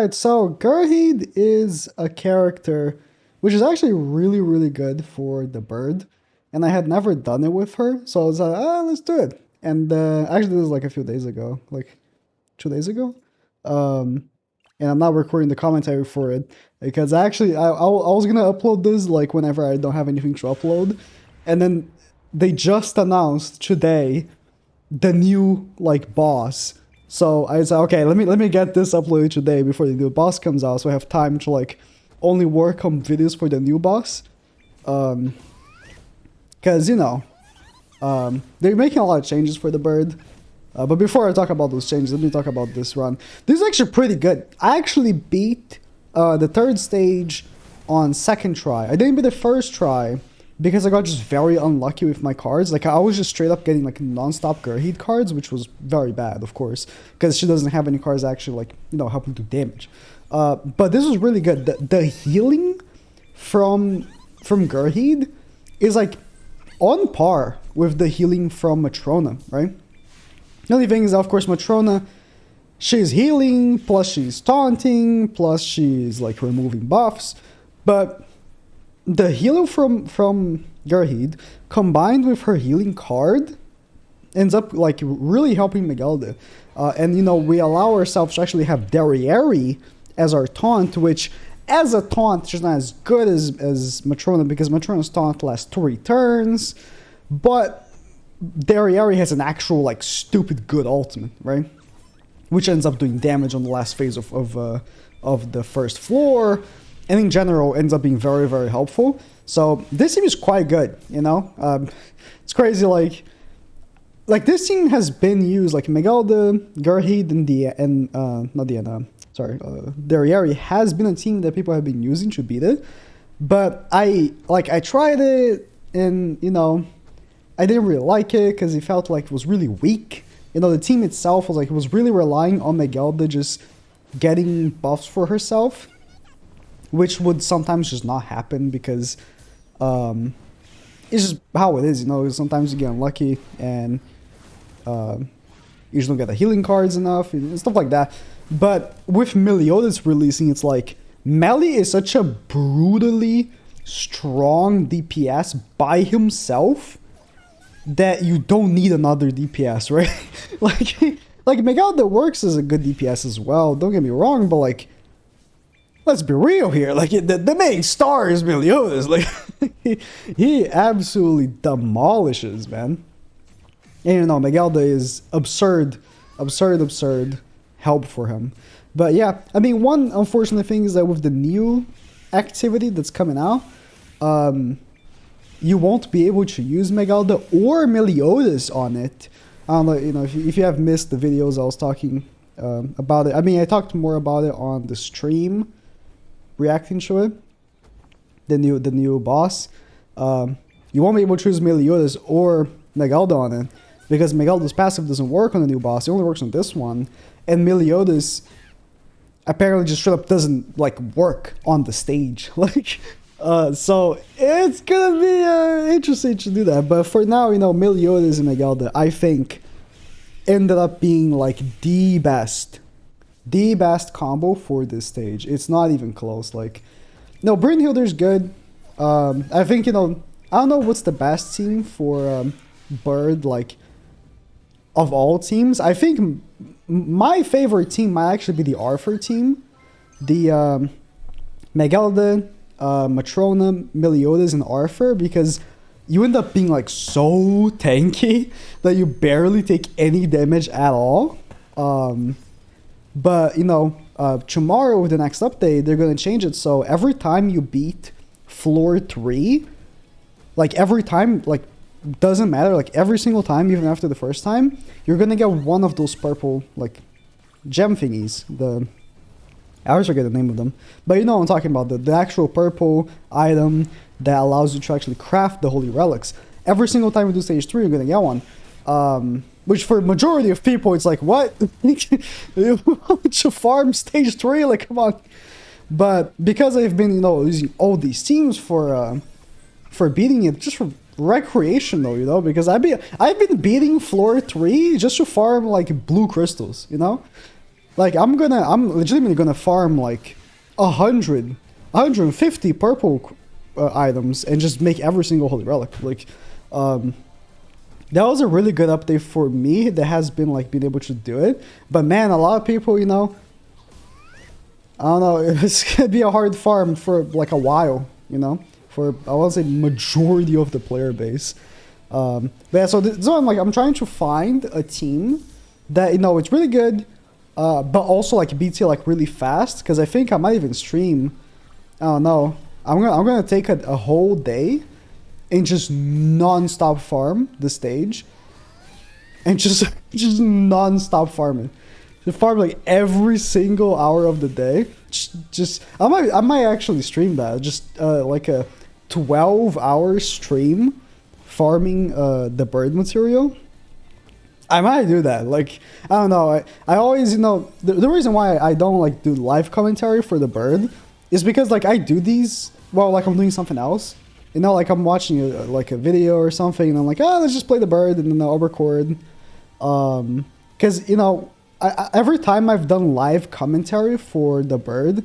Alright, so GERHEADE is a character which is actually really, really good for the bird. And I had never done it with her, so I was like, let's do it. And actually, this was like a few days ago, like 2 days ago. Um, and I'm not recording the commentary for it because actually, I was gonna upload this like whenever I don't have anything to upload. And then they just announced today the new like boss. So I said, okay, let me get this uploaded today before the new boss comes out, so I have time to like only work on videos for the new boss. Because they're making a lot of changes for the bird. But before I talk about those changes, let me talk about this run. This is actually pretty good. I actually beat the third stage on second try. I didn't beat the first try because I got just very unlucky with my cards. Like I was just straight up getting like non-stop GERHEADE cards, which was very bad, of course, because she doesn't have any cards actually like helping do damage. But this was really good. The healing from GERHEADE is like on par with the healing from Matrona, right? The only thing is, of course, Matrona, she's healing, plus she's taunting, plus she's like removing buffs, but the healing from GERHEADE combined with her healing card ends up like really helping Megalda. And we allow ourselves to actually have Derriere as our taunt, which as a taunt she's not as good as Matrona because Matrona's taunt lasts 3 turns, but Derriere has an actual like stupid good ultimate, right? Which ends up doing damage on the last phase of the first floor, and in general ends up being very, very helpful. So this team is quite good, it's crazy, like this team has been used, like Megalda, GERHEADE, Derriere has been a team that people have been using to beat it. But I tried it, and I didn't really like it because it felt like it was really weak. The team itself was like, it was really relying on Megalda just getting buffs for herself, which would sometimes just not happen because it's just how it is, sometimes you get unlucky and you just don't get the healing cards enough and stuff like that. But with Meliodas releasing, it's like Meli is such a brutally strong DPS by himself that you don't need another DPS, right? like Megalda works as a good DPS as well, don't get me wrong, but like, let's be real here. Like the main star is Meliodas. Like he absolutely demolishes, man. And Megalda is absurd help for him. But yeah, I mean, one unfortunate thing is that with the new activity that's coming out, you won't be able to use Megalda or Meliodas on it. I don't know, if you have missed the videos I was talking about it. I mean, I talked more about it on the stream, reacting to it, the new boss. You won't be able to choose Meliodas or Megalda on it because Megalda's passive doesn't work on the new boss. It only works on this one, and Meliodas apparently just straight up doesn't like work on the stage. So it's gonna be interesting to do that. But for now, Meliodas and Megalda, I think, ended up being like the best combo for this stage. It's not even close. Like, no, Brynhilder's good. I think, I don't know what's the best team for Bird, like, of all teams. I think my favorite team might actually be the Arthur team. The Megalda, Matrona, Meliodas, and Arthur, because you end up being like so tanky that you barely take any damage at all. But tomorrow with the next update, they're gonna change it so every time you beat floor 3, like every time, like doesn't matter, like every single time, even after the first time, you're gonna get one of those purple like gem thingies. I always forget the name of them, but you know what I'm talking about, the actual purple item that allows you to actually craft the holy relics. Every single time you do stage 3, you're gonna get one. Which for majority of people, it's like, what? You want to farm stage 3? Like, come on. But because I've been, using all these teams for beating it, just for recreational, because I've been beating floor 3 just to farm like blue crystals, Like I'm legitimately gonna farm like 100, 150 purple items and just make every single holy relic. Like, that was a really good update for me that has been like being able to do it. But man, a lot of people, you know, I don't know, it's gonna be a hard farm for like a while, you know, for I want to say majority of the player base. But yeah, so I'm trying to find a team that, you know, it's really good, but also like beats you like really fast. Because I think I might even stream. I don't know. I'm gonna take a whole day and just non-stop farm the stage, and just non-stop farming. Just farm like every single hour of the day. Just I might actually stream that. Just like a 12-hour stream farming the bird material. I might do that. Like, I don't know. I always, you know, the reason why I don't like do live commentary for the bird is because like I do these while like I'm doing something else. You know, like I'm watching like a video or something, and I'm like, oh, let's just play the bird, and then I'll record. Because, you know, every time I've done live commentary for the bird,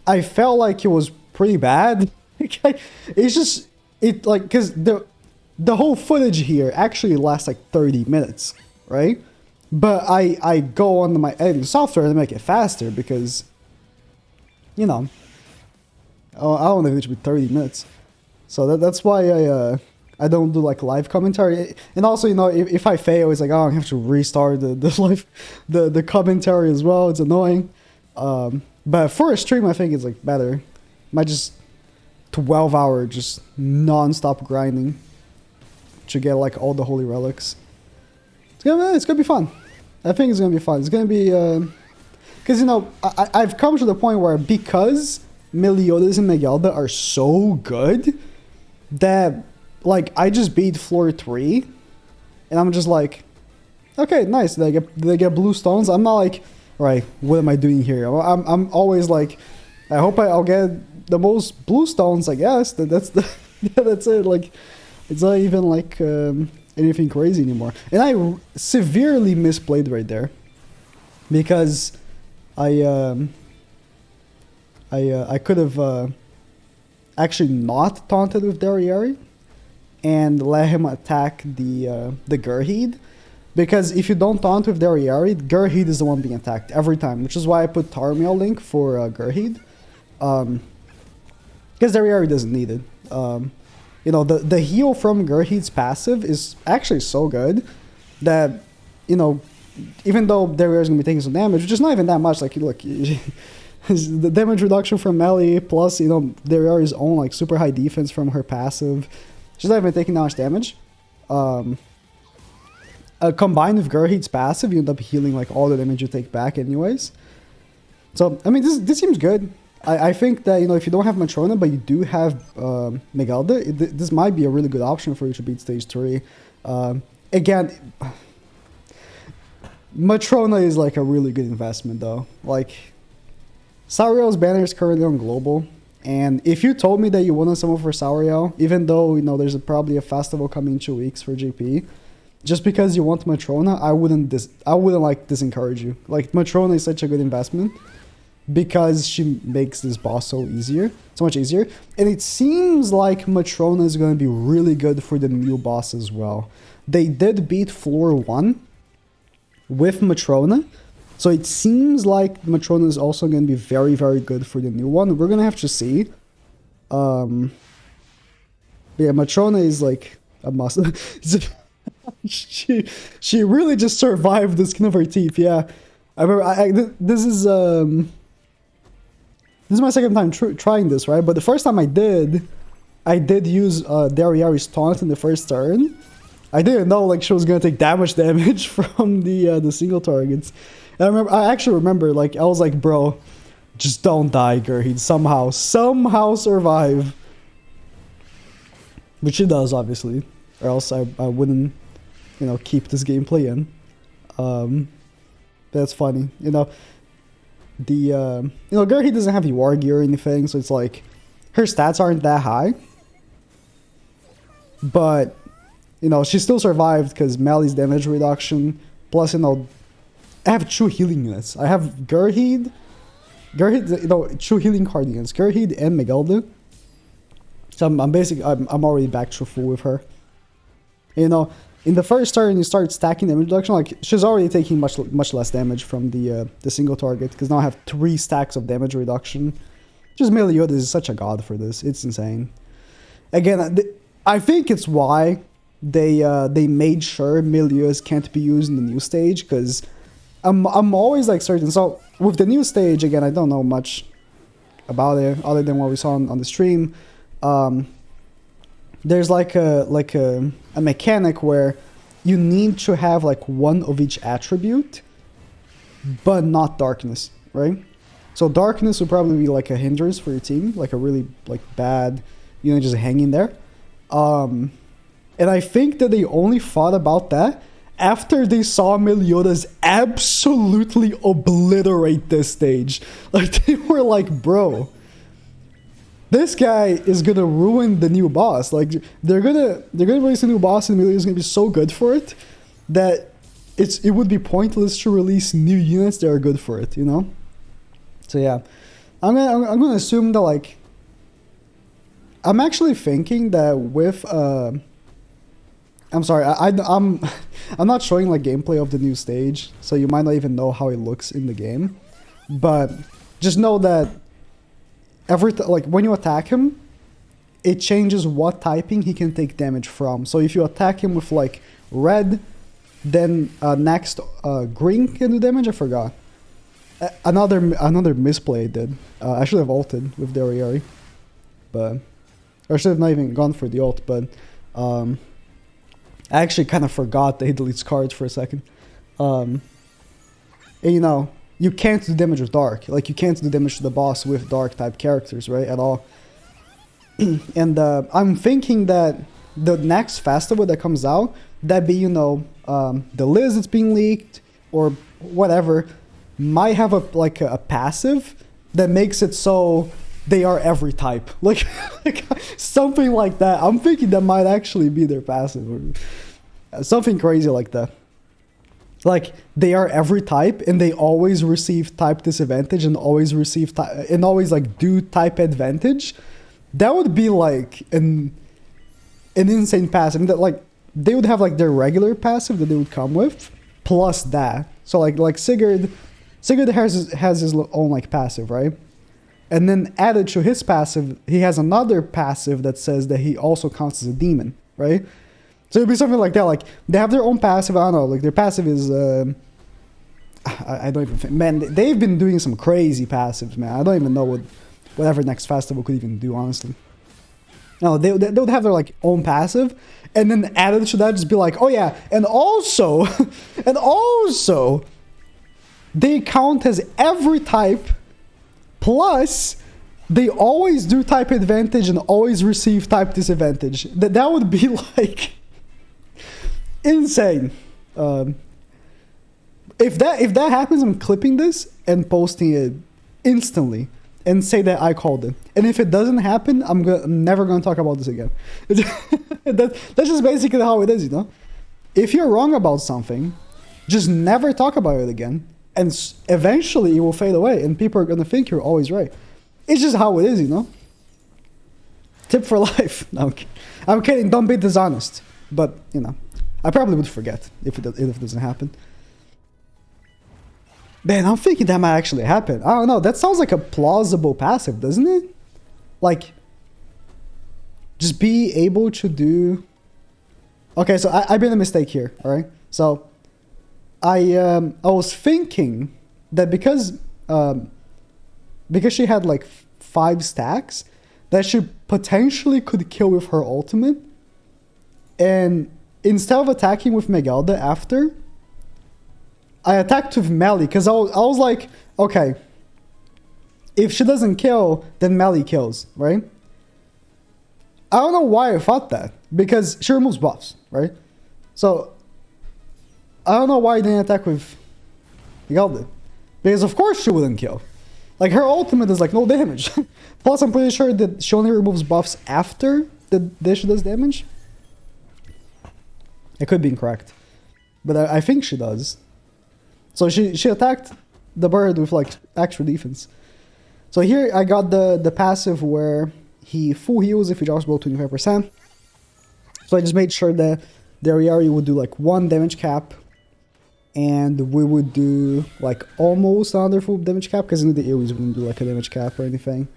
I felt like it was pretty bad. It's just, it like, because the whole footage here actually lasts like 30 minutes, right? But I go on my editing software to make it faster because, you know, I don't think it should be 30 minutes. So that's why I don't do like live commentary. And also, you know, if I fail, it's like, oh, I have to restart the commentary as well. It's annoying. But for a stream, I think it's like better. Might just 12-hour just non-stop grinding to get like all the holy relics. It's gonna be fun. I think it's gonna be fun. It's gonna be because, you know, I've come to the point where because Meliodas and Megalda are so good that like I just beat floor 3 and I'm just like, okay, nice. They get blue stones. I'm not like, right, what am I doing here? I'm always like, I hope I'll get the most blue stones, I guess. That's it. Like, it's not even like anything crazy anymore. And I severely misplayed right there because I could have actually not taunted with Derriere and let him attack the GERHEADE, because if you don't taunt with Derriere, GERHEADE is the one being attacked every time, which is why I put Tarmiel Link for GERHEADE, because Derriere doesn't need it. You know, the heal from GERHEADE's passive is actually so good that, you know, even though Derriere is going to be taking some damage, which is not even that much, like, look, the damage reduction from melee, plus, you know, Derriere's own, like, super high defense from her passive, she's not even taking that much damage. Combined with GERHEAD's passive, you end up healing, like, all the damage you take back anyways. So, I mean, this seems good. I think that, you know, if you don't have Matrona, but you do have Megalda, this might be a really good option for you to beat stage 3. Again, Matrona is like a really good investment though. Like, Sauriel's banner is currently on global, and if you told me that you wanted someone for Sauriel, even though, you know, there's probably a festival coming in 2 weeks for GP, just because you want Matrona, I wouldn't like disencourage you. Like, Matrona is such a good investment because she makes this boss so much easier. And it seems like Matrona is going to be really good for the new boss as well. They did beat floor 1 with Matrona, so it seems like Matrona is also going to be very, very good for the new one. We're going to have to see. But yeah, Matrona is like a must. she really just survived the skin of her teeth. Yeah, I remember. This is my second time trying this, right? But the first time I did use Derriere's taunt in the first turn. I didn't know like she was gonna take damage from the single targets. And I actually remember, like, I was like, bro, just don't die, GERHEADE. Somehow survive. Which she does, obviously, or else I wouldn't, you know, keep this gameplay in. That's funny, you know. You know, GERHEADE doesn't have the war gear or anything, so it's like her stats aren't that high, but, you know, she still survived because Meli's damage reduction, plus, you know, I have true healing units. I have GERHEADE, true healing card units, GERHEADE and Megalda. So I'm already back to full with her. You know, in the first turn you start stacking damage reduction, like she's already taking much less damage from the single target, because now I have 3 stacks of damage reduction. Just Meliodas is such a god for this. It's insane. Again, I think it's why they made sure Meliodas can't be used in the new stage, because I'm always like certain. So with the new stage, again, I don't know much about it other than what we saw on the stream. There's like a mechanic where you need to have like 1 of each attribute, but not darkness, right? So darkness would probably be like a hindrance for your team, like a really like bad, you know, just hanging there. And I think that they only thought about that after they saw Meliodas absolutely obliterate this stage. Like they were like, bro, this guy is gonna ruin the new boss. Like they're gonna release a new boss, and Meliodas is gonna be so good for it that it would be pointless to release new units that are good for it, you know? So yeah, I'm gonna assume that, like, I'm actually thinking that with I'm sorry, I'm not showing like gameplay of the new stage, so you might not even know how it looks in the game, but just know that like when you attack him, it changes what typing he can take damage from. So if you attack him with like red, then next green can do damage. I forgot. Another misplay did. I should have ulted with the Oriari, but I should have not even gone for the ult. But I actually kind of forgot that he deletes cards for a second. And you know, you can't do damage with dark. Like you can't do damage to the boss with dark type characters, right? At all. And I'm thinking that the next festival that comes out, that be, you know, the Liz that's being leaked or whatever, might have a passive that makes it so they are every type. Like something like that. I'm thinking that might actually be their passive or something crazy like that. Like they are every type and they always receive type disadvantage and always receive and always like do type advantage. That would be like an insane passive. That like they would have like their regular passive that they would come with plus that. So like Sigurd has his own like passive, right? And then added to his passive, he has another passive that says that he also counts as a demon, right? So it'd be something like that. Like they have their own passive. I don't know. Like their passive is, I don't even think, man. They've been doing some crazy passives, man. I don't even know whatever next festival could even do, honestly. No, they would have their like own passive, and then added to that, just be like, oh yeah, and also, they count as every type, plus they always do type advantage and always receive type disadvantage. That would be like insane. If that happens, I'm clipping this and posting it instantly and say that I called it. And if it doesn't happen, I'm never gonna talk about this again. That's just basically how it is, you know. If you're wrong about something, just never talk about it again, and eventually it will fade away, and people are gonna think you're always right. It's just how it is, you know. Tip for life. No, I'm kidding. Don't be dishonest. But you know, I probably would forget if it doesn't happen. Man, I'm thinking that might actually happen. I don't know. That sounds like a plausible passive, doesn't it? Like, just be able to do. Okay, so I made a mistake here. All right, so I was thinking that because she had like 5 stacks, that she potentially could kill with her ultimate, and instead of attacking with Megalda after, I attacked with melee, because I was like, okay, if she doesn't kill, then melee kills, right? I don't know why I thought that, because she removes buffs, right? So I don't know why I didn't attack with Megalda, because of course she wouldn't kill. Like her ultimate is like no damage. Plus I'm pretty sure that she only removes buffs after she does damage. I could be incorrect, but I think she does. So she attacked the bird with like extra defense. So here I got the passive where he full heals if he drops below 25%. So I just made sure that the Ariari would do like 1 damage cap, and we would do like almost another full damage cap, because in the AoEs wouldn't do like a damage cap or anything.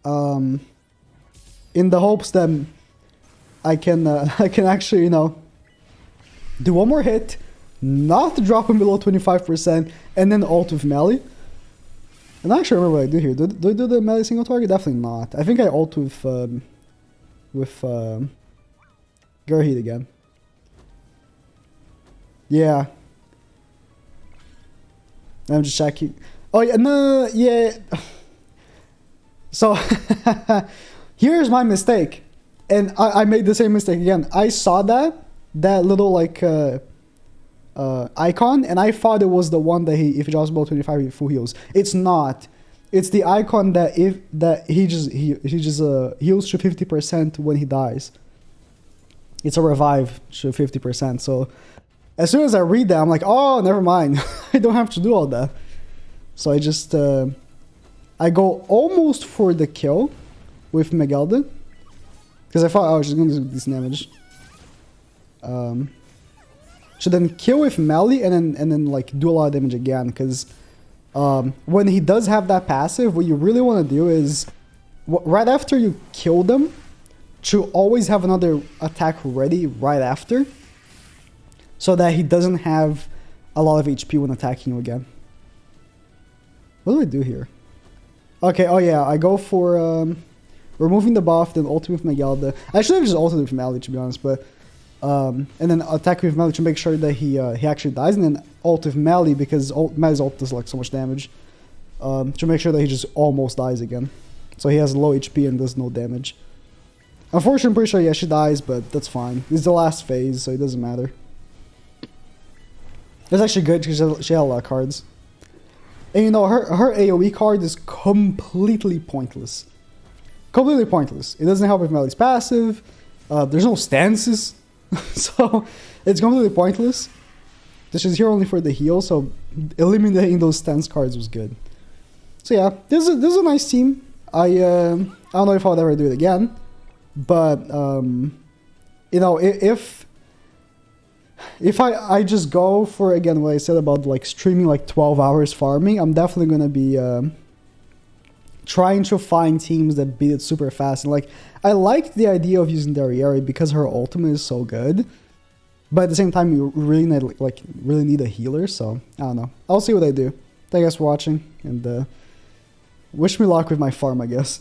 In the hopes that I can actually, you know, do one more hit, not drop him below 25%, and then ult with melee. And I actually remember what I do here. Do I do the melee single target? Definitely not. I think I ult with GERHEADE again. Yeah. I'm just checking. Oh yeah, no, yeah. So here's my mistake, and I made the same mistake again. I saw that little like icon, and I thought it was the one that if he drops below 25 he full heals. It's not. It's the icon that he just heals to 50% when he dies. It's a revive to 50%. So as soon as I read that, I'm like, oh, never mind. I don't have to do all that. So I just I go almost for the kill with Megalda, because I thought I was just going to do this damage. Should then kill with melee and then like do a lot of damage again, because when he does have that passive, what you really want to do is right after you kill them, to always have another attack ready right after, so that he doesn't have a lot of HP when attacking you again. What do I do here? Okay, oh yeah, I go for removing the buff, then ult with Megalda. I should have just ulted with melee, to be honest, but and then attack with melee to make sure that he actually dies, and then ult with melee, because melee's ult does like so much damage, to make sure that he just almost dies again. So he has low HP and does no damage. Unfortunately, I'm pretty sure, yeah, she dies, but that's fine. It's the last phase, so it doesn't matter. It's actually good because she had a lot of cards. And you know, her AoE card is completely pointless. Completely pointless. It doesn't help with melee's passive. There's no stances. So it's completely pointless. She's here only for the heal, so eliminating those stance cards was good. So yeah, this is a nice team. I don't know if I'll ever do it again, but you know, if I just go for, again, what I said about like streaming like 12 hours farming, I'm definitely gonna be trying to find teams that beat it super fast. And like, I like the idea of using Darieri because her ultimate is so good, but at the same time you really need a healer. So I don't know, I'll see what I do. Thank you guys for watching, and wish me luck with my farm, I guess.